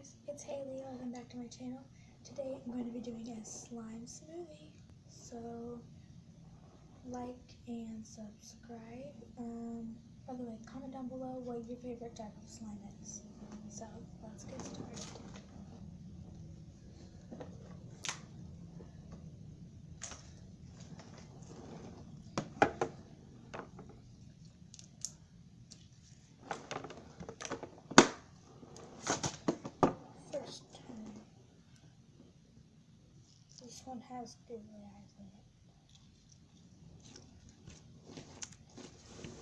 guys, it's Haley. Welcome back to my channel. Today I'm going to be doing a slime smoothie. So, like and subscribe. By the way, comment down below what your favorite type of slime is. So, let's get started. First time. This one has googly eyes in it.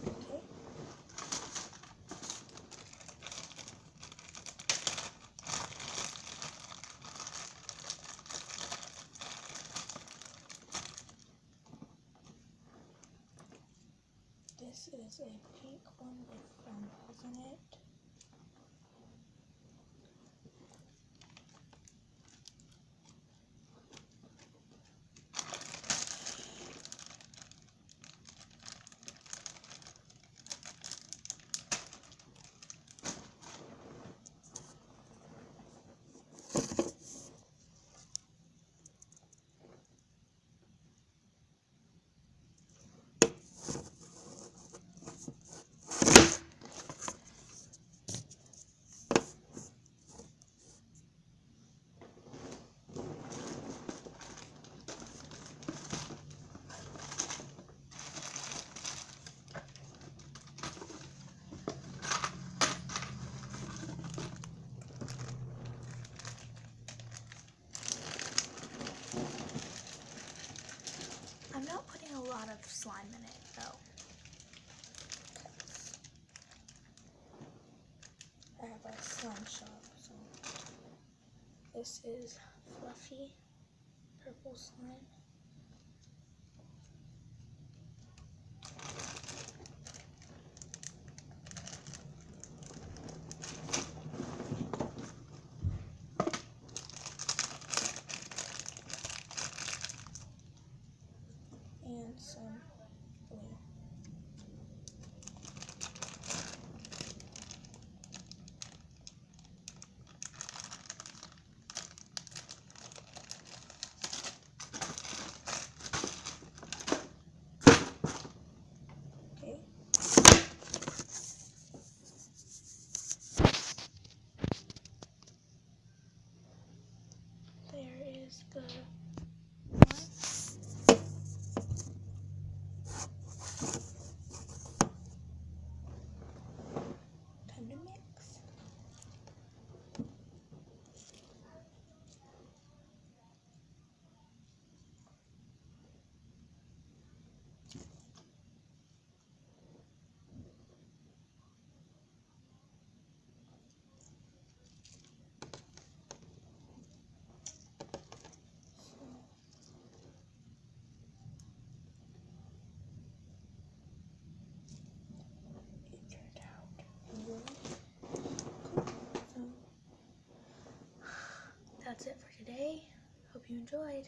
Okay. This is a pink one with balls in it. I'm not putting a lot of slime in it though. I have a slime shop, so this is fluffy purple slime. And some blue. Okay. There is the time to mix. It turned out really cool. So that's it for today. Hope you enjoyed.